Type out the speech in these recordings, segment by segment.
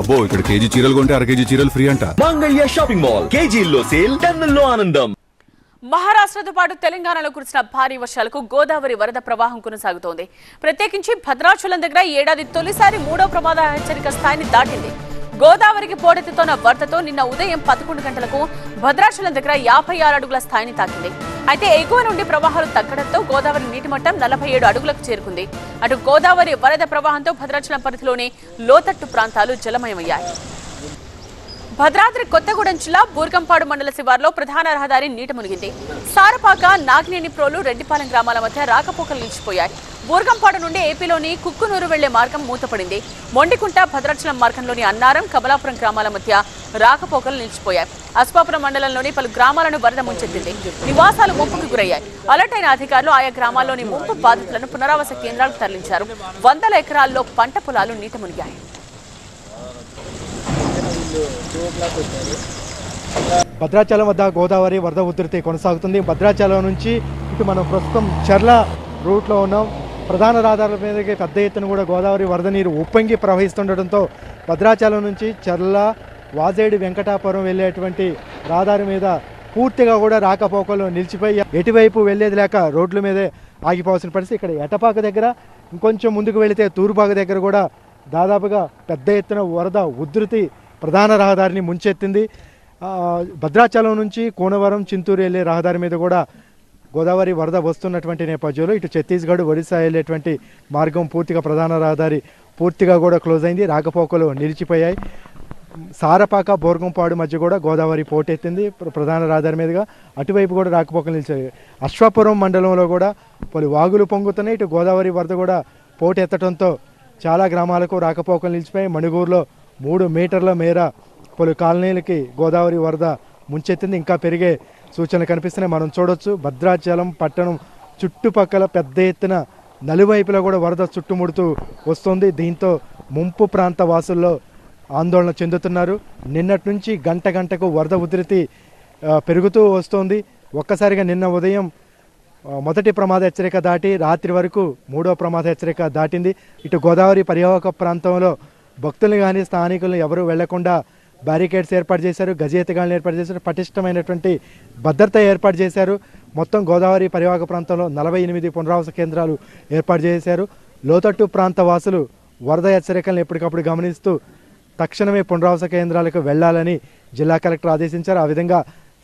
అబ్బో ఇక్కడ కేజీ చీరలు కొంటే అర కేజీ చీరలు ఫ్రీ అంట. మంగళ్య షాపింగ్ మాల్ కేజీల్లో సేల్, టన్నుల్లో ఆనందం. మహారాష్ట్రతో పాటు తెలంగాణలో కురిసిన భారీ వర్షాలకు గోదావరి వరద ప్రవాహం కొనసాగుతోంది. ప్రత్యేకించి భద్రాచలం దగ్గర ఏడాది తొలిసారి 3వ ప్రమాద హెచ్చరిక స్థాయిని దాటింది. గోదావరికి పోటెత్తుతున్న వరదతో నిన్న ఉదయం 11 గంటలకు భద్రాచలం దగ్గర 56 అడుగుల స్థాయిని తాకింది. అయితే ఎగువ నుండి ప్రవాహాలు తగ్గడంతో గోదావరి నీటి మట్టం 47 అడుగులకు చేరుకుంది. అటు గోదావరి వరద ప్రవాహంతో భద్రాచలం పరిధిలోని లోతట్టు ప్రాంతాలు జలమయమయ్యాయి. భద్రాద్రి కొత్తగూడెం జిల్లా బూర్గంపాడు మండల శివార్లో ప్రధాన రహదారి నీట మునిగింది. సారపాక, నాగినేని ప్రోలు, రెడ్డిపాలెం గ్రామాల మధ్య రాకపోకలు నిలిచిపోయాయి. బూర్గంపాడు నుండి ఏపీలోని కుక్కునూరు వెళ్లే మార్గం మూతపడింది. మొండికుంట, భద్రాచలం మార్గంలోని అన్నారం, కమలాపురం గ్రామాల మధ్య రాకపోకలు నిలిచిపోయాయి. అస్పాపురం మండలంలోని పలు గ్రామాలను వరద ముంచెత్తింది. నివాసాలు ముంపుకు గురయ్యాయి. అలర్ట్ అయిన అధికారులు ఆయా గ్రామాల్లోని ముంపు బాధితులను పునరావాస కేంద్రాలకు తరలించారు. వందల ఎకరాల్లో పంట పొలాలు నీట మునిగాయి. భద్రాచలం వద్ద గోదావరి వరద ఉధృతి కొనసాగుతుంది. భద్రాచలం నుంచి ఇటు మనం ప్రస్తుతం చర్ల రూట్లో ఉన్నాం. ప్రధాన రహదారుల మీదకి పెద్ద ఎత్తున కూడా గోదావరి వరద నీరు ఉప్పొంగి ప్రవహిస్తుండటంతో భద్రాచలం నుంచి చర్ల, వాజేడి, వెంకటాపురం వెళ్ళేటువంటి రహదారి మీద పూర్తిగా కూడా రాకపోకలు నిలిచిపోయి ఎటువైపు వెళ్ళేది లేక రోడ్ల మీదే ఆగిపోవాల్సిన పరిస్థితి. ఇక్కడ ఎటపాక దగ్గర ఇంకొంచెం ముందుకు వెళితే తూర్పాక దగ్గర కూడా దాదాపుగా పెద్ద ఎత్తున వరద ఉధృతి ప్రధాన రహదారిని ముంచెత్తింది. భద్రాచలం నుంచి కోనవరం, చింతూరు వెళ్ళే రహదారి మీద కూడా గోదావరి వరద వస్తున్నటువంటి నేపథ్యంలో ఇటు ఛత్తీస్గఢ్, ఒడిశా వెళ్ళేటువంటి మార్గం పూర్తిగా ప్రధాన రహదారి పూర్తిగా కూడా క్లోజ్ అయింది. రాకపోకలు నిలిచిపోయాయి. సారపాక, బోర్గంపాడు మధ్య కూడా గోదావరి పోటెత్తింది ప్రధాన రహదారి మీదుగా. అటువైపు కూడా రాకపోకలు నిలిచాయి. అశ్వాపురం మండలంలో కూడా పలు వాగులు పొంగుతున్నాయి. ఇటు గోదావరి వరద కూడా పోటెత్తడంతో చాలా గ్రామాలకు రాకపోకలు నిలిచిపోయాయి. మణుగూరులో 3 మీటర్ల మేర పలు కాలనీలకి గోదావరి వరద ముంచెత్తింది. ఇంకా పెరిగే సూచనలు కనిపిస్తున్నాయి. మనం చూడొచ్చు భద్రాచలం పట్టణం చుట్టుపక్కల పెద్ద ఎత్తున నలువైపులా కూడా వరద చుట్టుముడుతూ వస్తుంది. దీంతో ముంపు ప్రాంత వాసుల్లో ఆందోళన చెందుతున్నారు. నిన్నటి నుంచి గంటకు వరద ఉధృతి పెరుగుతూ వస్తుంది. ఒక్కసారిగా నిన్న ఉదయం మొదటి ప్రమాద హెచ్చరిక దాటి రాత్రి వరకు 3వ ప్రమాద హెచ్చరిక దాటింది. ఇటు గోదావరి పరివాహక ప్రాంతంలో భక్తులు కానీ స్థానికులను ఎవరూ వెళ్లకుండా బ్యారికేడ్స్ ఏర్పాటు చేశారు. గజేతగాలను ఏర్పాటు చేశారు. పటిష్టమైనటువంటి భద్రత ఏర్పాటు చేశారు. మొత్తం గోదావరి పరివాహక ప్రాంతంలో 48 పునరావాస కేంద్రాలు ఏర్పాటు చేశారు. లోతట్టు ప్రాంత వాసులు వరద హెచ్చరికలను ఎప్పటికప్పుడు గమనిస్తూ తక్షణమే పునరావాస కేంద్రాలకు వెళ్లాలని జిల్లా కలెక్టర్ ఆదేశించారు. ఆ విధంగా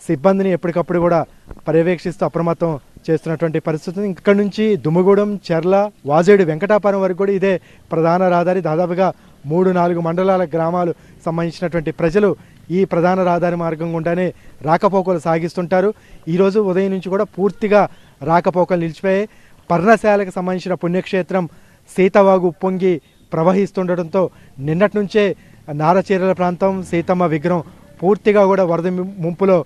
సిబ్బందిని ఎప్పటికప్పుడు కూడా పర్యవేక్షిస్తూ అప్రమత్తం చేస్తున్నటువంటి పరిస్థితి. ఇక్కడ నుంచి దుమ్మగూడెం, చర్ల, వాజేడు, వెంకటాపురం వరకు కూడా ఇదే ప్రధాన రహదారి. దాదాపుగా 3-4 మండలాల గ్రామాలు సంబంధించినటువంటి ప్రజలు ఈ ప్రధాన రహదారి మార్గం గుండానే రాకపోకలు సాగిస్తుంటారు. ఈరోజు ఉదయం నుంచి కూడా పూర్తిగా రాకపోకలు నిలిచిపోయాయి. పర్ణశాలకు సంబంధించిన పుణ్యక్షేత్రం సీతవాగు ఉప్పొంగి ప్రవహిస్తుండటంతో నిన్నటి నుంచే నారచీరల ప్రాంతం, సీతమ్మ విగ్రహం పూర్తిగా కూడా వరద ముంపులో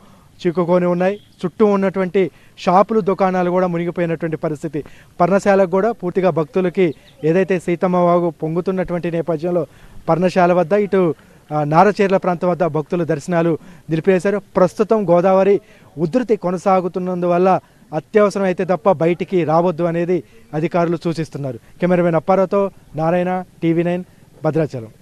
చిక్కుకొని ఉన్నాయి. చుట్టూ ఉన్నటువంటి షాపులు, దుకాణాలు కూడా మునిగిపోయినటువంటి పరిస్థితి. పర్ణశాలకు కూడా పూర్తిగా భక్తులకి ఏదైతే సీతమ్మ వాగు పొంగుతున్నటువంటి నేపథ్యంలో పర్ణశాల వద్ద, ఇటు నారచీరల ప్రాంతం వద్ద భక్తులు దర్శనాలు నిలిపివేశారు. ప్రస్తుతం గోదావరి ఉధృతి కొనసాగుతున్నందువల్ల అత్యవసరం అయితే తప్ప బయటికి రావద్దు అనేది అధికారులు సూచిస్తున్నారు. కెమెరామెన్ అప్పారావుతో నారాయణ, TV9, భద్రాచలం.